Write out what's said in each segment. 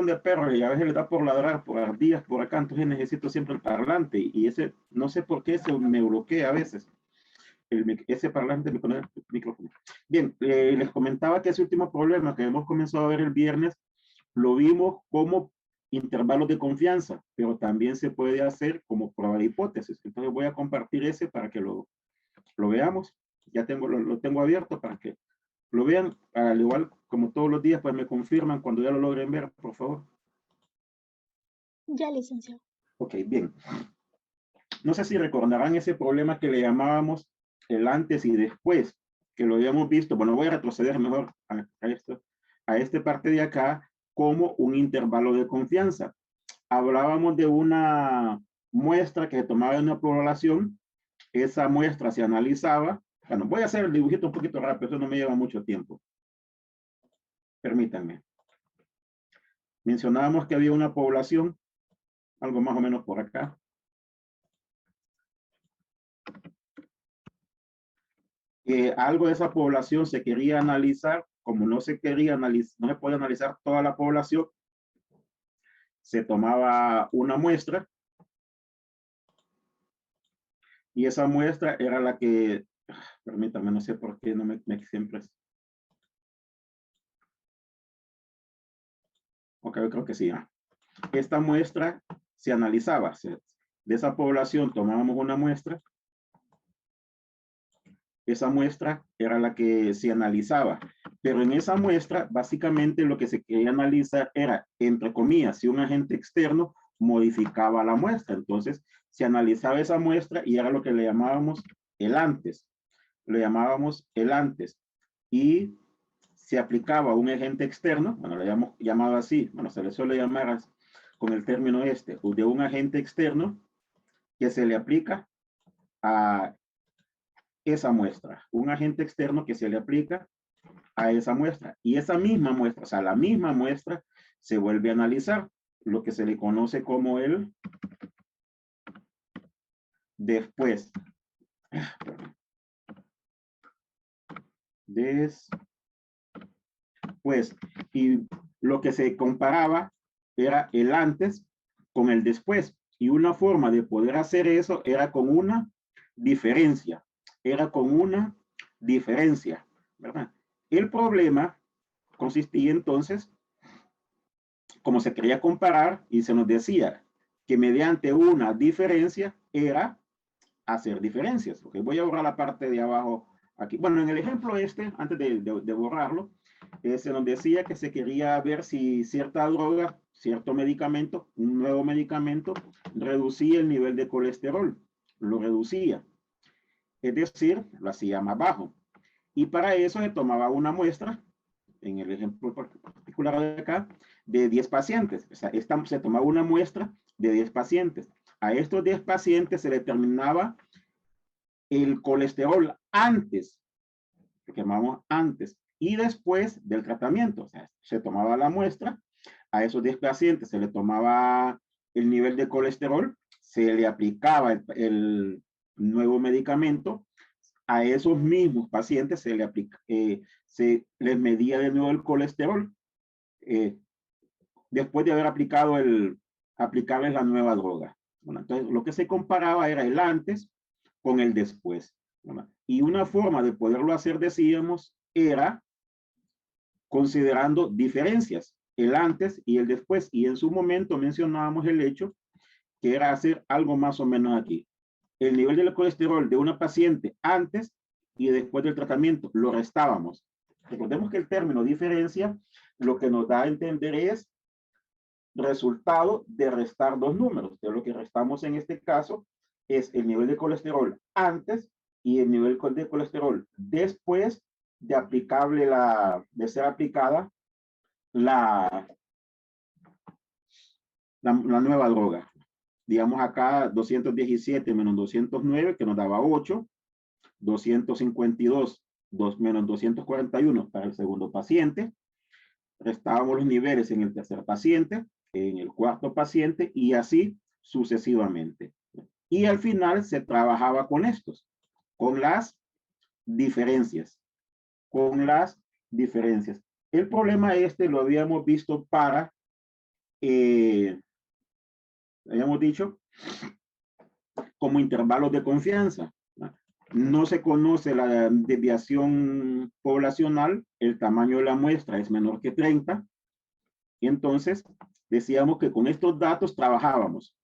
de perros y a veces le da por ladrar, por ardillas, por acá, entonces necesito siempre el parlante y ese, no sé por qué se me bloquea a veces. Ese parlante me pone el micrófono. Bien, les comentaba que ese último problema que hemos comenzado a ver el viernes, lo vimos como intervalos de confianza, pero también se puede hacer como prueba de hipótesis. Entonces voy a compartir ese para que lo veamos. Ya lo tengo abierto para que lo vean. Al igual como todos los días, pues me confirman cuando ya lo logren ver, por favor. Ya, licenciado. Ok, bien. No sé si recordarán ese problema que le llamábamos el antes y después, que lo habíamos visto. Bueno, voy a retroceder mejor a esta parte de acá como un intervalo de confianza. Hablábamos de una muestra que se tomaba en una población, esa muestra se analizaba. Bueno, voy a hacer el dibujito un poquito rápido, eso no me lleva mucho tiempo. Permítanme. Mencionábamos que había una población, algo más o menos por acá. Algo de esa población se quería analizar, como no se quería analizar, no se puede analizar toda la población, se tomaba una muestra y esa muestra era la que, permítanme, no sé por qué no me siempre. Ok, yo creo que sí. Esta muestra se analizaba, de esa población tomábamos una muestra, esa muestra era la que se analizaba, pero en esa muestra básicamente lo que se quería analizar era, entre comillas, si un agente externo modificaba la muestra. Entonces se analizaba esa muestra y era lo que le llamábamos el antes, lo llamábamos el antes, y se aplicaba un agente externo, bueno, lo hemos llamado así, bueno, se le suele llamar con el término de un agente externo que se le aplica a esa muestra, un agente externo que se le aplica a esa muestra. Y esa misma muestra, o sea, la misma muestra se vuelve a analizar, lo que se le conoce como el después. Después. Y lo que se comparaba era el antes con el después. Y una forma de poder hacer eso era con una diferencia. Era con una diferencia, ¿verdad? El problema consistía entonces, como se quería comparar y se nos decía que mediante una diferencia era hacer diferencias. Okay, voy a borrar la parte de abajo aquí. Bueno, en el ejemplo antes de borrarlo, se nos decía que se quería ver si cierta droga, cierto medicamento, un nuevo medicamento, reducía el nivel de colesterol. Lo reducía. Es decir, lo hacía más bajo. Y para eso se tomaba una muestra, en el ejemplo particular de acá, de 10 pacientes. O sea, se tomaba una muestra de 10 pacientes. A estos 10 pacientes se determinaba el colesterol antes, lo que llamamos antes, y después del tratamiento. O sea, se tomaba la muestra, a esos 10 pacientes se le tomaba el nivel de colesterol, se le aplicaba el nuevo medicamento, a esos mismos pacientes se les medía de nuevo el colesterol después de haber aplicarles la nueva droga. Bueno, entonces, lo que se comparaba era el antes con el después. ¿Verdad? Y una forma de poderlo hacer, decíamos, era considerando diferencias, el antes y el después. Y en su momento mencionábamos el hecho que era hacer algo más o menos aquí. El nivel del colesterol de una paciente antes y después del tratamiento lo restábamos. Recordemos que el término diferencia lo que nos da a entender es resultado de restar dos números. De lo que restamos en este caso es el nivel de colesterol antes y el nivel de colesterol después de ser aplicada la nueva droga. Digamos acá 217 menos 209 que nos daba 8, 252 menos 241 para el segundo paciente. Restábamos los niveles en el tercer paciente, en el cuarto paciente y así sucesivamente. Y al final se trabajaba con estos, con las diferencias, con las diferencias. El problema lo habíamos visto para habíamos dicho, como intervalos de confianza. No se conoce la desviación poblacional, el tamaño de la muestra es menor que 30, y entonces decíamos que con estos datos trabajábamos.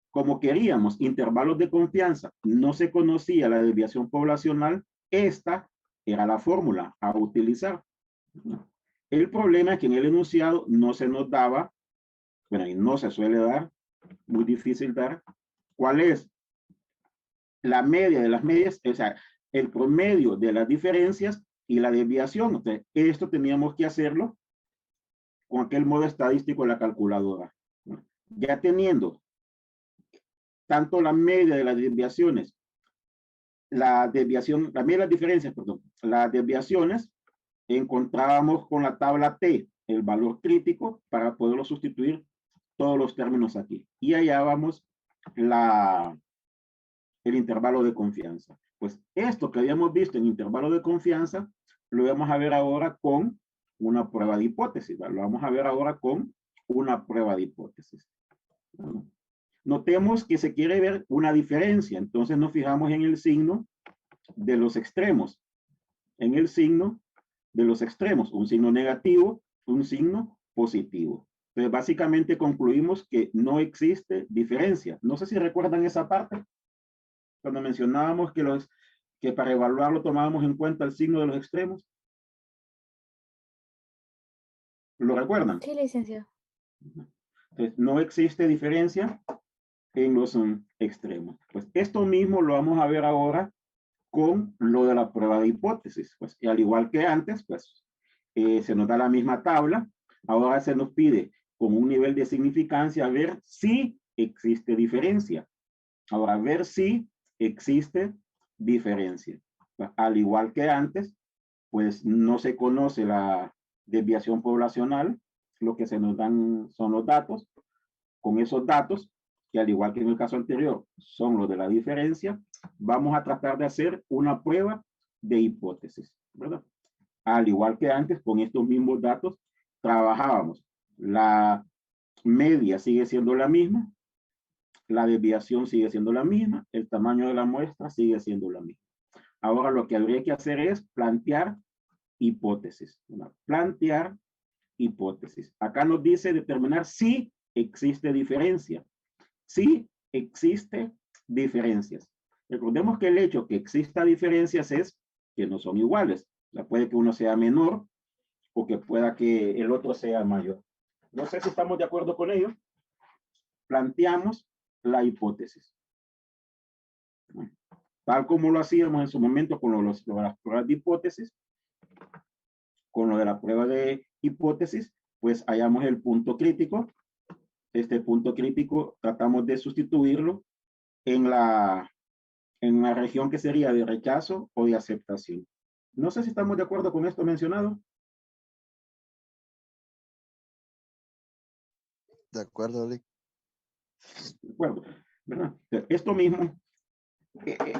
Como queríamos intervalos de confianza, no se conocía la desviación poblacional, esta era la fórmula a utilizar. El problema es que en el enunciado no se nos daba, bueno, y no se suele dar, muy difícil dar, cuál es la media de las medias, o sea, el promedio de las diferencias y la desviación. Entonces, esto teníamos que hacerlo con aquel modo estadístico de la calculadora. Ya teniendo tanto la media de las desviaciones, la media de las diferencias, perdón, las desviaciones, encontrábamos con la tabla T el valor crítico para poderlo sustituir todos los términos aquí. Y hallábamos el intervalo de confianza. Pues esto que habíamos visto en intervalo de confianza, lo vamos a ver ahora con una prueba de hipótesis. ¿Verdad? Lo vamos a ver ahora con una prueba de hipótesis. ¿Verdad? Notemos que se quiere ver una diferencia, entonces nos fijamos en el signo de los extremos. En el signo de los extremos, un signo negativo, un signo positivo. Entonces, básicamente concluimos que no existe diferencia. No sé si recuerdan esa parte, cuando mencionábamos que para evaluarlo tomábamos en cuenta el signo de los extremos. ¿Lo recuerdan? Sí, licenciado. Entonces, no existe diferencia en los extremos. Pues esto mismo lo vamos a ver ahora con lo de la prueba de hipótesis. Pues, y al igual que antes, pues se nos da la misma tabla. Ahora se nos pide con un nivel de significancia ver si existe diferencia. Ahora, ver si existe diferencia. Pues, al igual que antes, pues no se conoce la desviación poblacional. Lo que se nos dan son los datos. Con esos datos, que al igual que en el caso anterior, son los de la diferencia, vamos a tratar de hacer una prueba de hipótesis, ¿verdad? Al igual que antes, con estos mismos datos, trabajábamos. La media sigue siendo la misma, la desviación sigue siendo la misma, el tamaño de la muestra sigue siendo la misma. Ahora lo que habría que hacer es plantear hipótesis, ¿verdad? Plantear hipótesis. Acá nos dice determinar si existe diferencia. Sí existe diferencias. Recordemos que el hecho que exista diferencias es que no son iguales. O sea, puede que uno sea menor o que pueda que el otro sea mayor. No sé si estamos de acuerdo con ello. Planteamos la hipótesis. Tal como lo hacíamos en su momento con las pruebas de hipótesis, con lo de la prueba de hipótesis, pues hallamos el punto crítico. Este punto crítico tratamos de sustituirlo en la región que sería de rechazo o de aceptación. No sé si estamos de acuerdo con esto mencionado. De acuerdo, Lick. De acuerdo, ¿verdad? Esto mismo,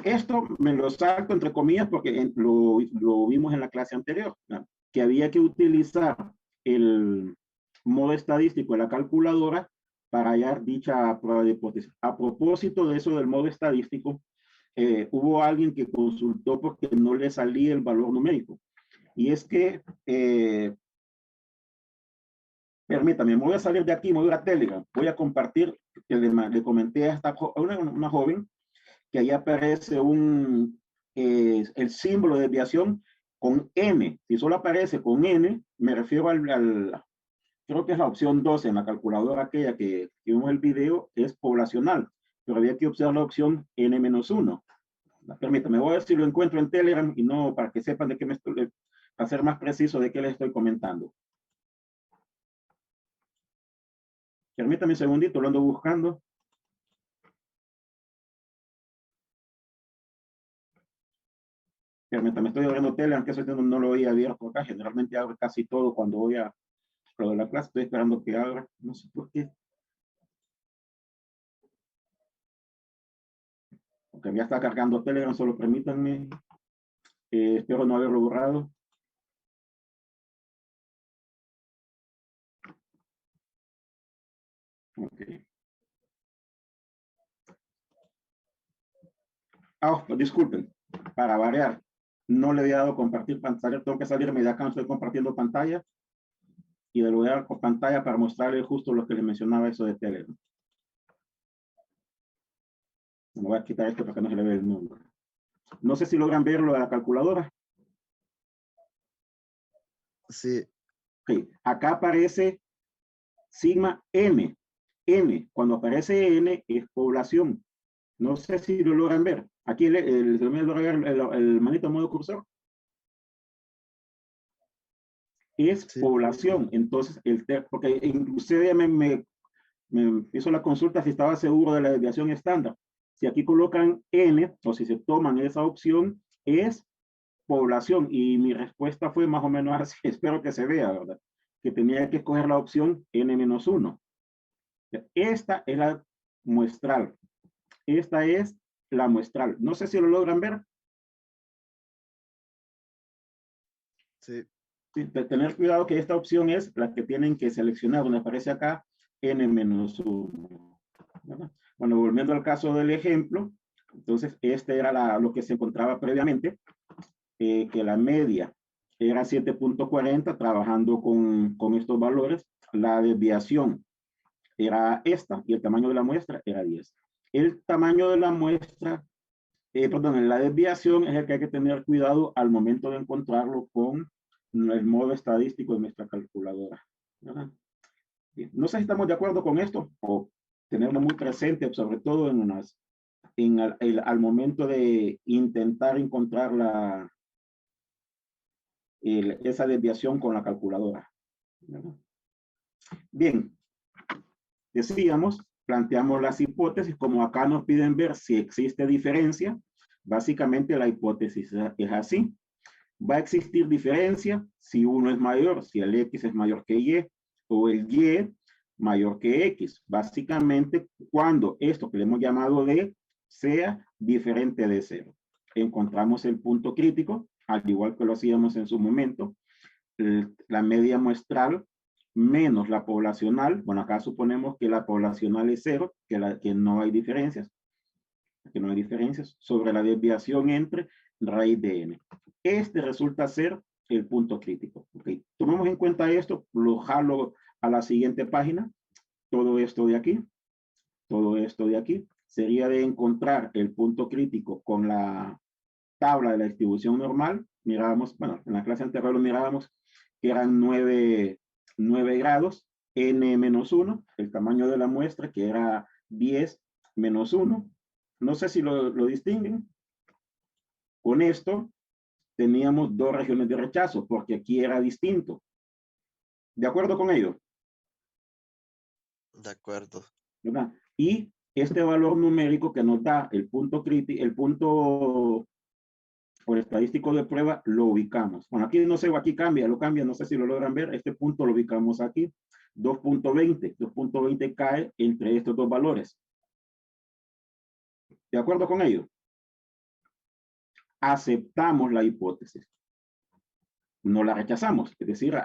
esto me lo salto entre comillas porque lo vimos en la clase anterior, ¿verdad? Que había que utilizar el modo estadístico de la calculadora para hallar dicha prueba de hipótesis. A propósito de eso del modo estadístico, hubo alguien que consultó porque no le salía el valor numérico. Y es que, permítame, me voy a salir de aquí, me voy a Telegram, voy a compartir, que le comenté a una joven que ahí aparece el símbolo de desviación con N. Si solo aparece con N, me refiero creo que es la opción 12 en la calculadora aquella que vimos el video, es poblacional, pero había que observar la opción N-1. Permítame, voy a ver si lo encuentro en Telegram y no para que sepan de qué me estoy, para ser más preciso de qué les estoy comentando. Permítame un segundito, lo ando buscando. Permítame, estoy abriendo Telegram, aunque eso no lo había abierto acá. Generalmente abro casi todo cuando voy a lo de la clase. Estoy esperando que abra. No sé por qué. Porque ya está cargando Telegram, solo permítanme. Espero no haberlo borrado. Ok. Disculpen, para variar, no le había dado compartir pantalla, tengo que salirme de acá, no estoy compartiendo pantalla, y le voy a dar con pantalla para mostrarle justo lo que le mencionaba eso de Telegram. Me voy a quitar esto para que no se le vea el número. No sé si logran verlo a la calculadora. Sí. Okay. Acá aparece sigma n. N, cuando aparece n, es población. No sé si lo logran ver. Aquí el manito modo cursor. Es Sí. población. Entonces, porque inclusive me hizo la consulta si estaba seguro de la desviación estándar. Si aquí colocan n, o si se toman esa opción, es población. Y mi respuesta fue más o menos así. Espero que se vea, ¿verdad? Que tenía que escoger la opción n-1. Esta es la muestral. Esta es la muestral. No sé si lo logran ver. Sí. Sí, tener cuidado que esta opción es la que tienen que seleccionar, donde aparece acá n-1. ¿Verdad? Bueno, volviendo al caso del ejemplo, entonces este era lo que se encontraba previamente, que la media era 7.40, trabajando con estos valores. La desviación era esta y el tamaño de la muestra era 10. El tamaño de la muestra, perdón, la desviación es el que hay que tener cuidado al momento de encontrarlo con el modo estadístico de nuestra calculadora. ¿Verdad? Bien. No sé si estamos de acuerdo con esto o tenerlo muy presente, sobre todo al momento de intentar encontrar esa desviación con la calculadora. ¿Verdad? Bien, decíamos, planteamos las hipótesis, como acá nos piden ver si existe diferencia, básicamente la hipótesis es así. Va a existir diferencia si uno es mayor, si el X es mayor que Y, o el Y mayor que X. Básicamente, cuando esto que le hemos llamado D sea diferente de 0. Encontramos el punto crítico, al igual que lo hacíamos en su momento, la media muestral menos la poblacional. Bueno, acá suponemos que la poblacional es 0, que no hay diferencias, sobre la desviación entre raíz de n. Este resulta ser el punto crítico. Okay. Tomemos en cuenta esto, lo jalo a la siguiente página. Todo esto de aquí, sería de encontrar el punto crítico con la tabla de la distribución normal. Mirábamos, bueno, en la clase anterior lo mirábamos, que eran 9 grados, n-1, el tamaño de la muestra, que era 10-1. No sé si lo distinguen. Con esto teníamos dos regiones de rechazo, porque aquí era distinto. ¿De acuerdo con ello? De acuerdo. ¿Verdad? Y este valor numérico que nos da el punto crítico, el punto por estadístico de prueba, lo ubicamos. Bueno, aquí no sé, aquí cambia, no sé si lo logran ver, este punto lo ubicamos aquí, 2.20 cae entre estos dos valores. ¿De acuerdo con ello? Aceptamos la hipótesis. No la rechazamos, es decir,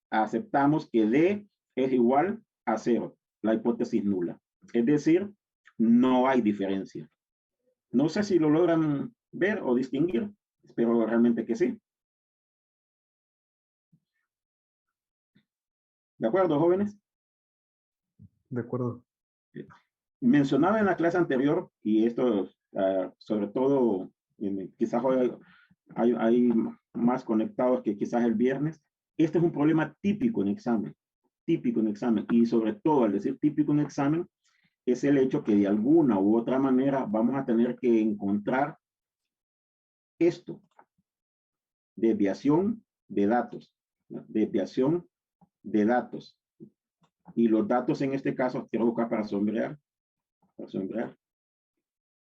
aceptamos que D es igual a 0, la hipótesis nula. Es decir, no hay diferencia. No sé si lo logran ver o distinguir, espero realmente que sí. ¿De acuerdo, jóvenes? De acuerdo. Mencionaba en la clase anterior, y esto sobre todo, quizás hoy hay más conectados que quizás el viernes, este es un problema típico en examen, y sobre todo al decir típico en examen, es el hecho que de alguna u otra manera vamos a tener que encontrar esto, desviación de datos, ¿no? Desviación de datos. Y los datos en este caso, quiero buscar para sombrear.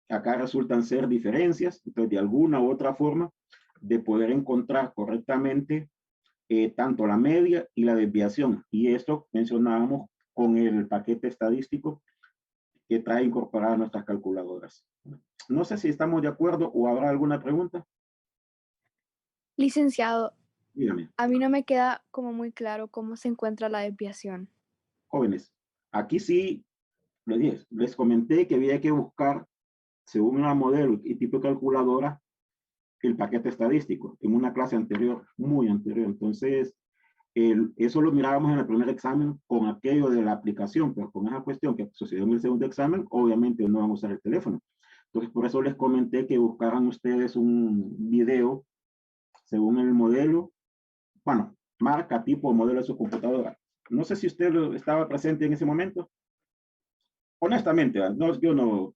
Acá resultan ser diferencias, entonces de alguna u otra forma de poder encontrar correctamente tanto la media y la desviación. Y esto mencionábamos con el paquete estadístico que trae incorporadas nuestras calculadoras. No sé si estamos de acuerdo o habrá alguna pregunta. Licenciado, Dígame, a mí no me queda como muy claro cómo se encuentra la desviación. jóvenes. Aquí sí, les comenté que había que buscar, según el modelo y tipo de calculadora, el paquete estadístico en una clase anterior, muy anterior. Entonces, eso lo mirábamos en el primer examen con aquello de la aplicación, pero con esa cuestión que sucedió en el segundo examen, obviamente no van a usar el teléfono. Entonces, por eso les comenté que buscaran ustedes un video según el modelo, bueno, marca, tipo, modelo de su computadora. No sé si usted estaba presente en ese momento. Honestamente, no, yo no.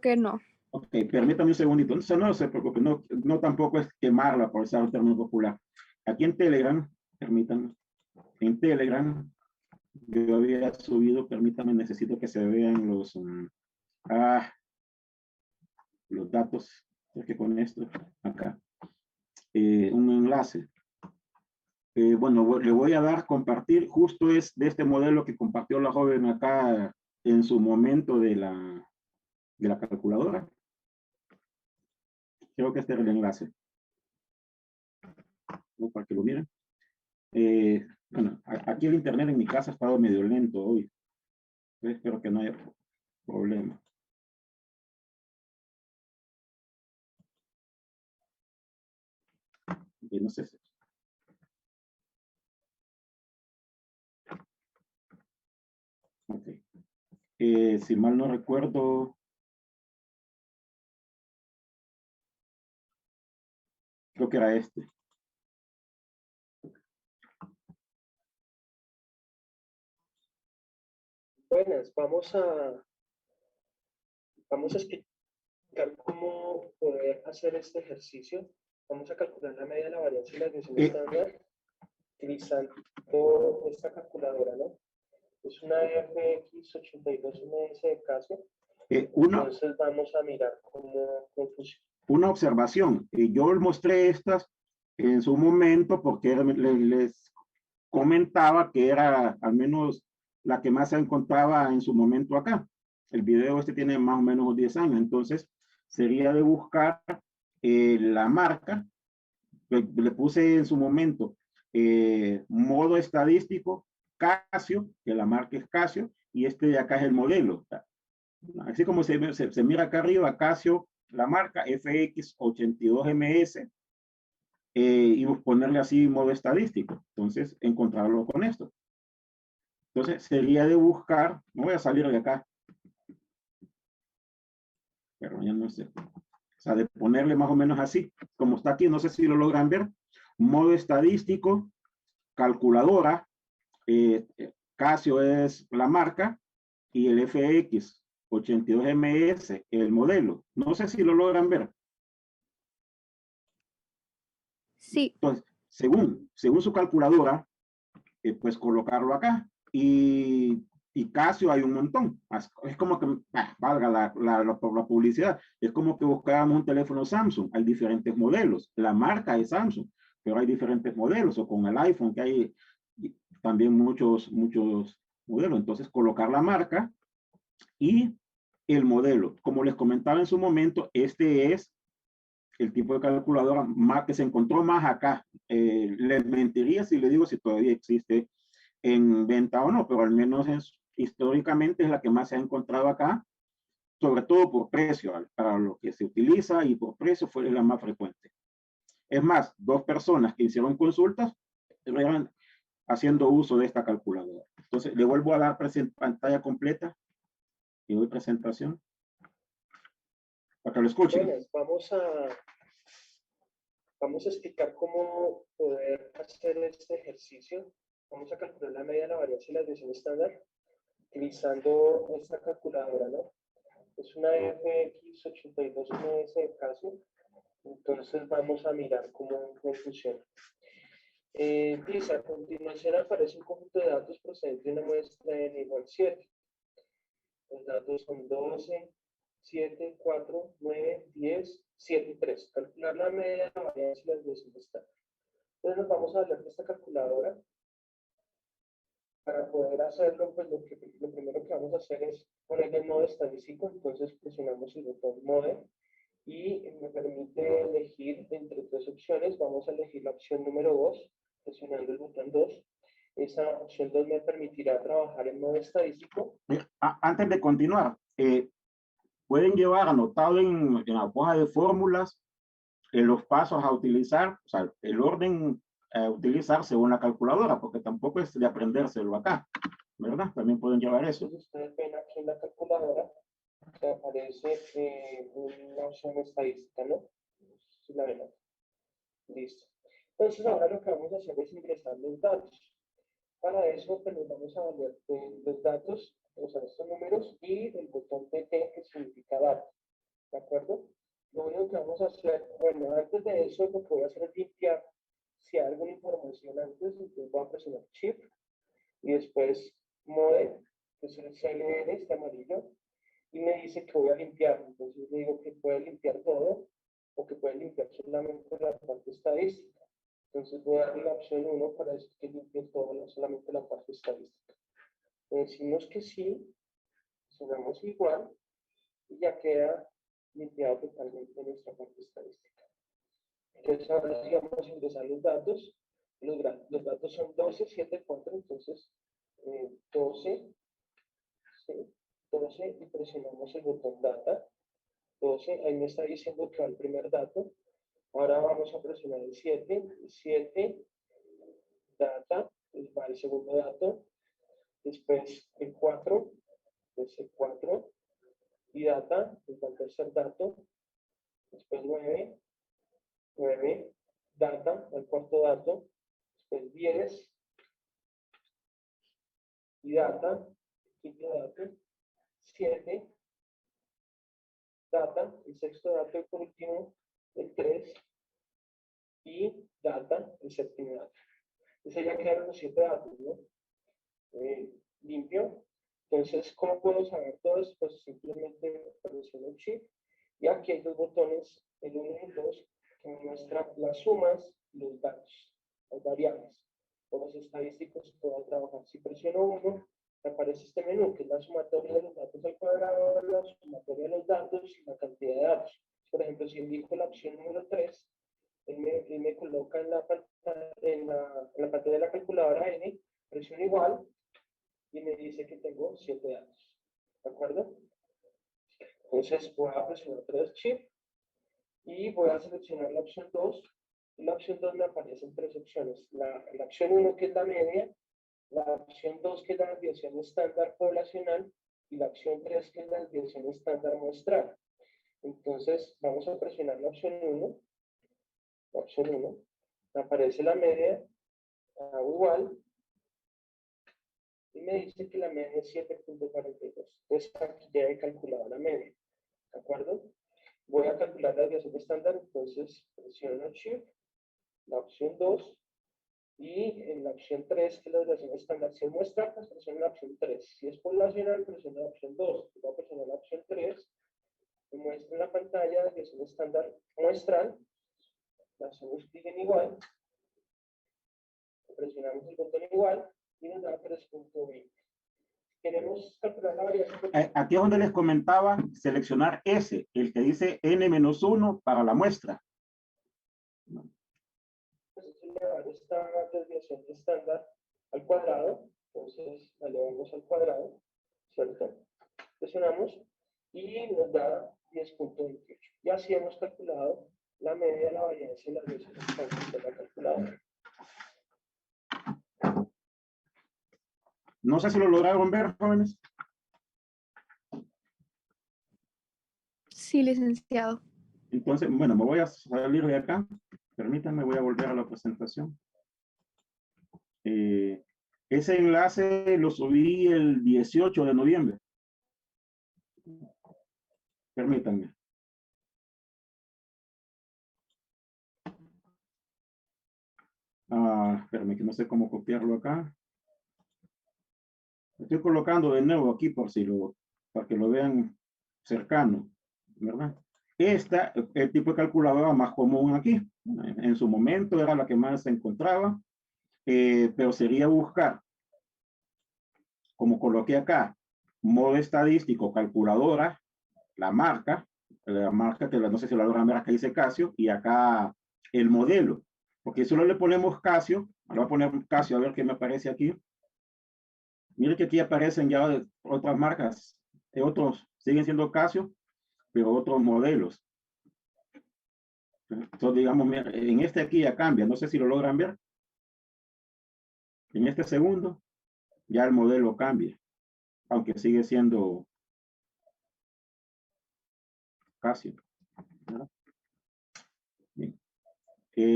Que no. Ok, permítame un segundito. Entonces, no se preocupe, no, no tampoco es quemarla por usar un término popular. Aquí en Telegram, permítanme, en Telegram, yo había subido, permítame, necesito que se vean los datos, porque con esto, acá, un enlace. Bueno, le voy a dar compartir, justo es de este modelo que compartió la joven acá en su momento de la calculadora. Creo que este es el enlace. Para que lo miren. Bueno, aquí el internet en mi casa ha estado medio lento hoy. Espero que no haya problema. No sé si. Ok. Si mal no recuerdo, creo que era este. Buenas, vamos a explicar cómo poder hacer este ejercicio. Vamos a calcular la media de la varianza y la desviación estándar utilizando esta calculadora, ¿no? Es una FX82MS de Casio. Entonces vamos a mirar cómo funciona. Una observación. Yo mostré estas en su momento porque les comentaba que era al menos la que más se encontraba en su momento acá. El video este tiene más o menos 10 años, entonces sería de buscar la marca. Le puse en su momento modo estadístico Casio, que la marca es Casio, y este de acá es el modelo. Así como se mira acá arriba, Casio, la marca FX82MS, y ponerle así modo estadístico. Entonces, encontrarlo con esto. Entonces, sería de buscar, no voy a salir de acá, pero ya no sé. O sea, de ponerle más o menos así, como está aquí, no sé si lo logran ver, modo estadístico, calculadora, Casio es la marca y el FX82MS el modelo. No sé si lo logran ver. Sí. Entonces, según su calculadora, pues colocarlo acá. Y Casio hay un montón. Es como que, valga la publicidad, es como que buscábamos un teléfono Samsung. Hay diferentes modelos. La marca es Samsung, pero hay diferentes modelos. O con el iPhone, que hay también muchos modelos. Entonces, colocar la marca y el modelo. Como les comentaba en su momento, este es el tipo de calculadora más que se encontró más acá. Les mentiría si le digo si todavía existe en venta o no, pero al menos históricamente es la que más se ha encontrado acá, sobre todo por precio, para lo que se utiliza y por precio fue la más frecuente. Es más, 2 personas que hicieron consultas eran haciendo uso de esta calculadora. Entonces, le vuelvo a dar pantalla completa y doy presentación para que lo escuchen. Buenas, vamos a explicar cómo poder hacer este ejercicio. Vamos a calcular la media de la varianza y la desviación estándar utilizando esta calculadora, ¿no? Es una FX82MS de Casio. Entonces vamos a mirar cómo funciona. Dice, a continuación aparece un conjunto de datos procedente de una muestra n igual 7. Los datos son 12, 7, 4, 9, 10, 7 y 3. Calcular la media de la varianza y la desviación estándar. Entonces nos vamos a hablar de esta calculadora. Para poder hacerlo, pues lo primero que vamos a hacer es ponerle el modo estadístico. Entonces presionamos el botón mode y me permite elegir entre 3 opciones. Vamos a elegir la opción número 2, presionando el botón 2. Esa opción 2 me permitirá trabajar en modo estadístico. Antes de continuar, pueden llevar anotado en la hoja de fórmulas los pasos a utilizar, o sea, el orden a utilizar según la calculadora, porque tampoco es de aprendérselo acá, ¿verdad? También pueden llevar eso. Entonces, ustedes ven aquí en la calculadora que aparece una opción estadística, ¿no? Si la ven aquí. Listo. Entonces, ahora lo que vamos a hacer es ingresar los datos. Para eso, pues nos vamos a valer de los datos, o sea, estos números, y el botón de T que significa datos. ¿De acuerdo? Lo único que vamos a hacer, bueno, antes de eso, lo que voy a hacer es limpiar. Si hay alguna información antes, entonces voy a presionar Shift y después Mode, que es el CLN, este amarillo, y me dice que voy a limpiar. Entonces le digo que puede limpiar todo o que puede limpiar solamente la parte estadística. Entonces voy a darle la opción 1 para decir que limpie todo, no solamente la parte estadística. Decimos que sí, sonamos igual y ya queda limpiado totalmente nuestra parte estadística. Entonces ahora sí vamos a ingresar los datos. Los datos son 12, 7, 4, entonces 12, ¿sí? 12 y presionamos el botón data. 12, ahí me está diciendo que va el primer dato. Ahora vamos a presionar el 7, 7, data, pues va el segundo dato. Después el 4, es el 4, y data, pues va el tercer dato. Después 9, 9, data, el cuarto dato. Después 10, y data, quinto dato. 7, data, el sexto dato, y por último el 3, y data, el séptimo dato. Entonces ya quedaron los 7 datos, ¿no? Limpio. Entonces, ¿cómo puedo saber todo esto? Pues simplemente presiono el Shift y aquí hay dos botones, el 1 y el 2, que me muestran las sumas y los datos, las variables. Por los estadísticos puedo trabajar. Si presiono 1, me aparece este menú, que es la sumatoria de los datos al cuadrado, la sumatoria de los datos y la cantidad de datos. Por ejemplo, si elijo la opción número 3, él me coloca en la pantalla de la calculadora N, presiono igual, y me dice que tengo 7 datos. ¿De acuerdo? Entonces voy a presionar 3 Shift y voy a seleccionar la opción 2. Y la opción 2 me aparecen 3 opciones. La opción 1, que es la media, la opción 2, que es la desviación estándar poblacional, y la opción 3, que es la desviación estándar muestral. Entonces vamos a presionar la opción 1. La opción 1. Me aparece la media, hago igual, y me dice que la media es 7.42. Entonces aquí ya he calculado la media. ¿De acuerdo? Voy a calcular la desviación estándar, entonces presiono Shift, la opción 2, y en la opción 3, que es la desviación estándar, si es muestral, pues presiono la opción 3. Si es poblacional, presiono la opción 2. Voy a presionar la opción 3, me muestra en la pantalla la desviación estándar muestral, la hacemos clic en igual, presionamos el botón igual, y nos da 3.20. Queremos calcular la variación. Aquí es donde les comentaba seleccionar ese, el que dice n-1 para la muestra. Entonces, elevar esta desviación estándar al cuadrado, entonces la elevamos al cuadrado, ¿cierto? Presionamos y nos da 10.28. Y así hemos calculado la media de la varianza y las desviaciones de la calculadora. No sé si lo lograron ver, jóvenes. Sí, licenciado. Entonces, bueno, me voy a salir de acá. Permítanme, voy a volver a la presentación. Ese enlace lo subí el 18 de noviembre. Permítanme. Espérame, que no sé cómo copiarlo acá. Estoy colocando de nuevo aquí para que lo vean cercano, ¿verdad? Esta, el tipo de calculadora más común aquí. En su momento era la que más se encontraba, pero sería buscar, como coloqué acá, modo estadístico, calculadora, la marca que no sé si la logran ver, acá dice Casio, y acá el modelo. Porque solo le ponemos Casio, ahora voy a poner Casio a ver qué me aparece aquí. Mire que aquí aparecen ya otras marcas, otros siguen siendo Casio, pero otros modelos. Entonces, digamos, en este aquí ya cambia, no sé si lo logran ver. En este segundo, ya el modelo cambia, aunque sigue siendo Casio. Bien.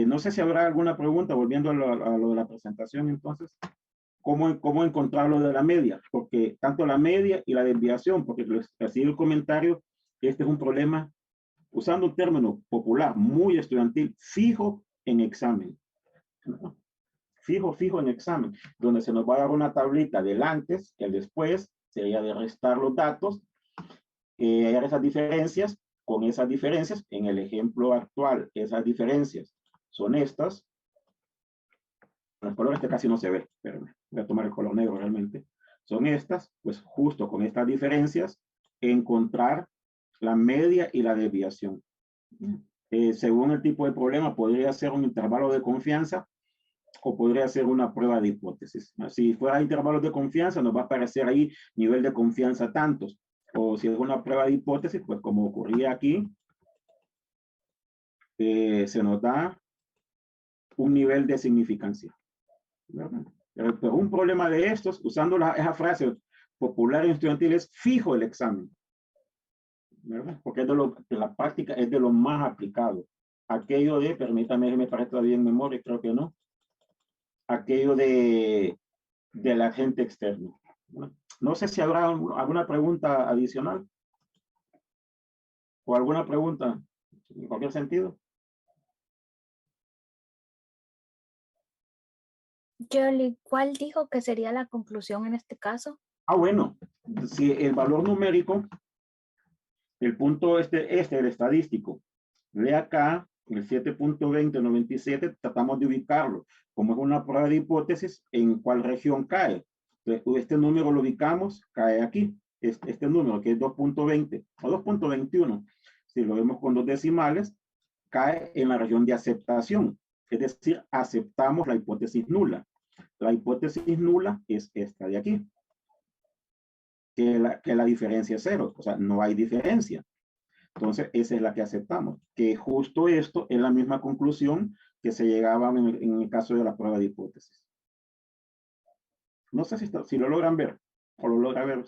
No sé si habrá alguna pregunta, volviendo a lo de la presentación, entonces. ¿Cómo encontrar lo de la media? Porque tanto la media y la desviación, porque así el comentario, este es un problema, usando un término popular, muy estudiantil, fijo en examen. ¿No? Fijo en examen, donde se nos va a dar una tablita del antes, el después, sería de restar los datos, hallar esas diferencias, con esas diferencias, en el ejemplo actual, esas diferencias son estas. El color este casi no se ve, pero voy a tomar el color negro realmente. Son estas, pues justo con estas diferencias, encontrar la media y la desviación. Según el tipo de problema, podría ser un intervalo de confianza o podría ser una prueba de hipótesis. Si fuera intervalos de confianza, nos va a aparecer ahí nivel de confianza tantos. O si es una prueba de hipótesis, pues como ocurría aquí, se nos da un nivel de significancia. ¿Verdad? Pero un problema de estos, usando esa frase popular y estudiantil, es fijo el examen. ¿Verdad? Porque es de la práctica es de lo más aplicado. Aquello de, permítame, me parece todavía en memoria, creo que no. Aquello del agente externo. No sé si habrá alguna pregunta adicional o alguna pregunta en cualquier sentido. Yoli, ¿cuál dijo que sería la conclusión en este caso? Bueno, si el valor numérico, el punto el estadístico, ve acá, el 7.2097, tratamos de ubicarlo. Como es una prueba de hipótesis, ¿en cuál región cae? Entonces, este número lo ubicamos, cae aquí. Este número, que es 2.20 o 2.21, si lo vemos con dos decimales, cae en la región de aceptación. Es decir, aceptamos la hipótesis nula. La hipótesis nula es esta de aquí. Que la diferencia es cero. O sea, no hay diferencia. Entonces, esa es la que aceptamos. Que justo esto es la misma conclusión que se llegaba en el caso de la prueba de hipótesis. No sé si lo logran ver o lo logran ver.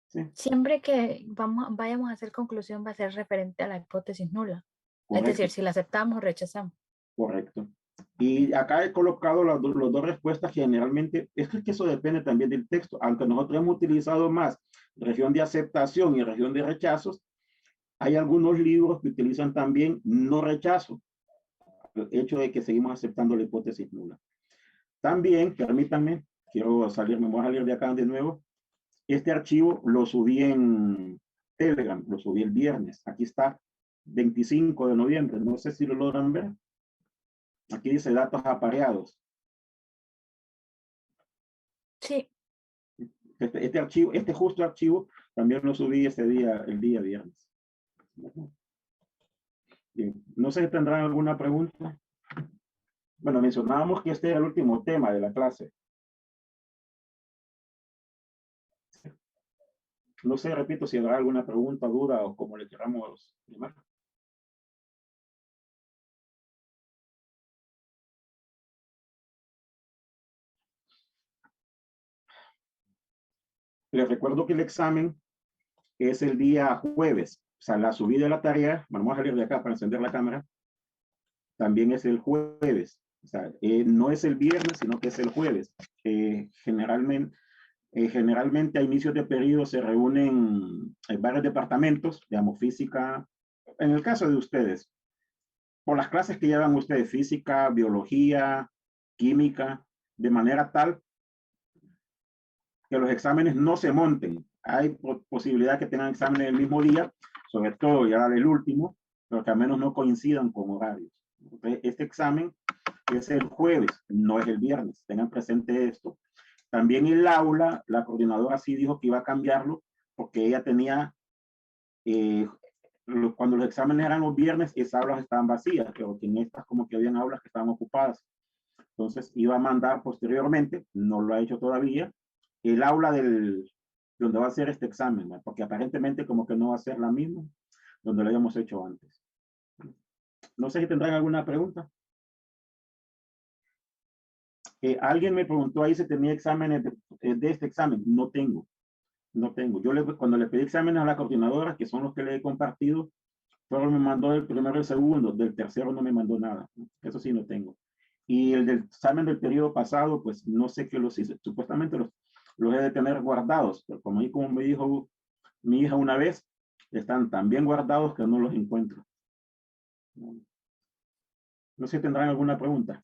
¿Sí? Siempre que vayamos a hacer conclusión va a ser referente a la hipótesis nula. Correcto. Es decir, si la aceptamos o rechazamos. Correcto. Y acá he colocado las dos respuestas generalmente. Es que eso depende también del texto. Aunque nosotros hemos utilizado más región de aceptación y región de rechazos, hay algunos libros que utilizan también no rechazo. El hecho de que seguimos aceptando la hipótesis nula. También, permítanme, quiero salirme, voy a salir de acá de nuevo. Este archivo lo subí en Telegram, lo subí el viernes. Aquí está, 25 de noviembre. No sé si lo logran ver. Aquí dice datos apareados. Sí. Este archivo, este justo archivo, también lo subí ese día, el día viernes. Bien. No sé si tendrán alguna pregunta. Bueno, mencionábamos que este era el último tema de la clase. No sé, repito, si habrá alguna pregunta, duda o como le queramos llamar. Les recuerdo que el examen es el día jueves. O sea, la subida de la tarea, vamos a salir de acá para encender la cámara, también es el jueves. O sea, no es el viernes, sino que es el jueves. Generalmente a inicios de periodo se reúnen varios departamentos, digamos, física, en el caso de ustedes, por las clases que llevan ustedes, física, biología, química, de manera tal que los exámenes no se monten. Hay posibilidad que tengan exámenes el mismo día, sobre todo ya el último, pero que al menos no coincidan con horarios. Entonces, este examen es el jueves, no es el viernes. Tengan presente esto. También el aula, la coordinadora sí dijo que iba a cambiarlo porque ella tenía cuando los exámenes eran los viernes, esas aulas estaban vacías, pero que en estas como que habían aulas que estaban ocupadas. Entonces iba a mandar posteriormente, no lo ha hecho todavía, el aula donde va a ser este examen, ¿no? Porque aparentemente como que no va a ser la misma donde lo habíamos hecho antes. No sé si tendrán alguna pregunta. Alguien me preguntó ahí si tenía exámenes de este examen. No tengo. Cuando le pedí exámenes a la coordinadora, que son los que le he compartido, solo me mandó el primero y el segundo, del tercero no me mandó nada. Eso sí no tengo. Y el del examen del periodo pasado, pues no sé qué los hice. Supuestamente los he de tener guardados, pero como me dijo mi hija una vez, están tan bien guardados que no los encuentro. No sé si tendrán alguna pregunta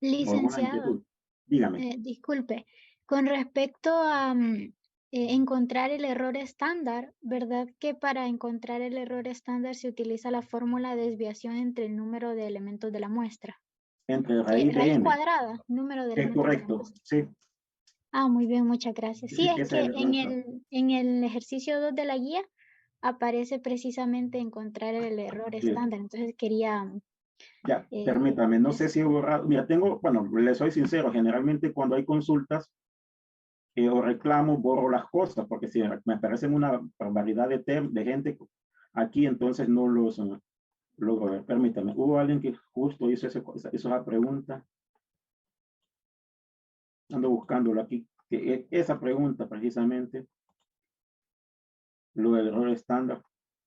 o alguna Licenciado, inquietud. Dígame. disculpe, con respecto a encontrar el error estándar, ¿verdad que para encontrar el error estándar se utiliza la fórmula de desviación entre el número de elementos de la muestra? Entre raíz de Raíz n. cuadrada, número de Es elementos de la correcto, muestra. sí. Ah, muy bien, muchas gracias. Sí, es Ese es que el error. en el ejercicio 2 de la guía aparece precisamente encontrar el error Sí. estándar, entonces quería... Ya, permítame, no sé si he eso. borrado. Mira, bueno, le soy sincero, generalmente cuando hay consultas o reclamos, borro las cosas, porque si me aparecen una barbaridad de gente aquí, entonces no los logro ver. Permítame, hubo alguien que justo hizo esa pregunta. Ando buscándolo aquí. Esa pregunta precisamente, lo del error estándar,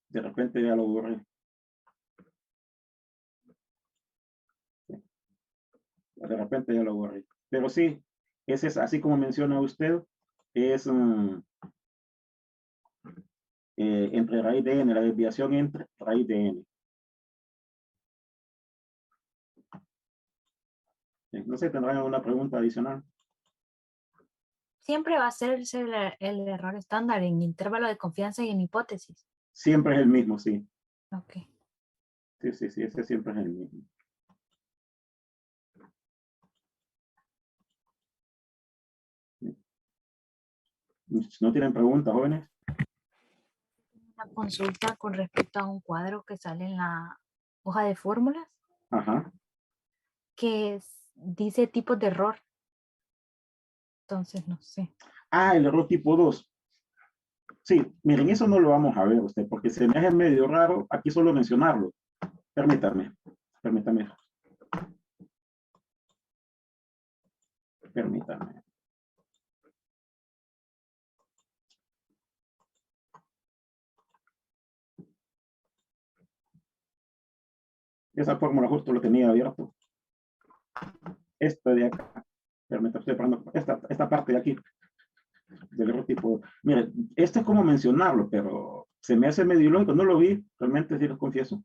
de repente ya lo borré. De repente ya lo borré. Pero sí, ese es así como menciona usted, es entre raíz de n, la desviación entre raíz de n. No sé, ¿tendrán alguna pregunta adicional? Siempre va a ser el error estándar en intervalo de confianza y en hipótesis. Siempre es el mismo, sí. Ok. Sí, ese siempre es el mismo. ¿No tienen preguntas, jóvenes? Una consulta con respecto a un cuadro que sale en la hoja de fórmulas Ajá. que dice tipos de error. Entonces, no sé. Ah, el error tipo 2. Sí, miren, eso no lo vamos a ver usted, porque se me hace medio raro aquí solo mencionarlo. Permítame. Permítame. Esa fórmula justo lo tenía abierto. Esto de acá. Permítame, estoy parando esta parte de aquí. Del error tipo. Mire, esto es como mencionarlo, pero se me hace medio ilógico. No lo vi, realmente sí lo confieso,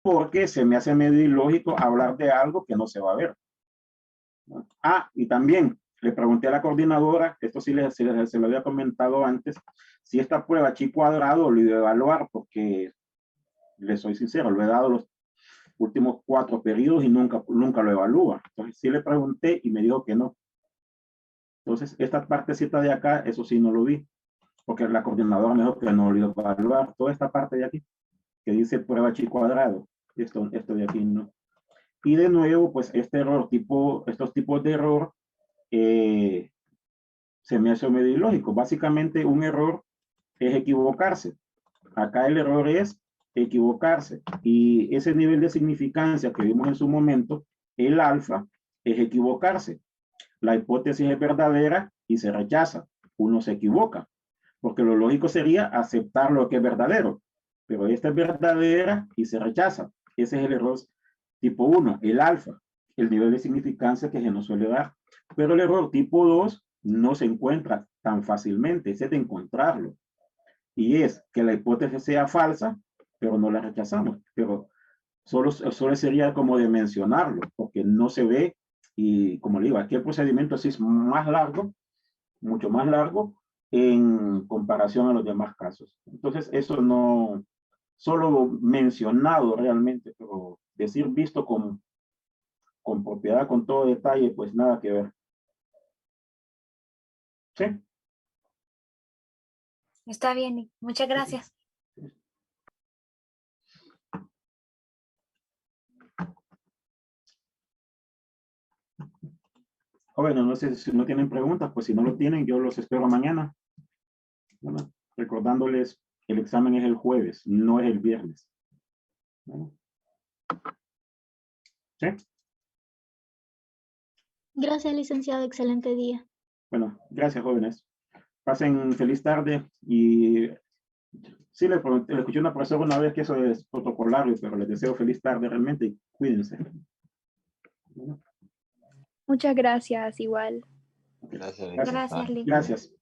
porque se me hace medio ilógico hablar de algo que no se va a ver. Ah, y también le pregunté a la coordinadora, esto sí se lo había comentado antes, si esta prueba chi cuadrado lo iba a evaluar, porque le soy sincero, lo he dado los últimos 4 periodos y nunca lo evalúa. Entonces sí le pregunté y me dijo que no. Entonces esta partecita de acá, eso sí no lo vi, porque la coordinadora me dijo que no lo iba a evaluar. Toda esta parte de aquí, que dice prueba chi cuadrado, esto de aquí no. Y de nuevo, pues estos tipos de error, se me hace medio ilógico. Básicamente un error es equivocarse. Acá el error es equivocarse. Y ese nivel de significancia que vimos en su momento, el alfa, es equivocarse. La hipótesis es verdadera y se rechaza. Uno se equivoca. Porque lo lógico sería aceptar lo que es verdadero. Pero esta es verdadera y se rechaza. Ese es el error tipo 1, el alfa, el nivel de significancia que se nos suele dar. Pero el error tipo 2 no se encuentra tan fácilmente, es de encontrarlo. Y es que la hipótesis sea falsa, pero no la rechazamos. Pero solo sería como de mencionarlo, porque no se ve. Y como le digo, aquí el procedimiento sí es más largo, mucho más largo, en comparación a los demás casos. Entonces, eso no, solo mencionado realmente, pero decir visto con propiedad, con todo detalle, pues nada que ver. ¿Sí? Está bien. Muchas gracias. Bueno, no sé si no tienen preguntas, pues si no lo tienen, yo los espero mañana. Bueno, recordándoles que el examen es el jueves, no es el viernes. Bueno. ¿Sí? Gracias, licenciado. Excelente día. Bueno, gracias, jóvenes. Pasen feliz tarde y sí, le escuché a una profesora una vez que eso es protocolario, pero les deseo feliz tarde realmente y cuídense. Bueno, Muchas gracias, igual. Gracias. gracias. Gracias, Lee. Gracias.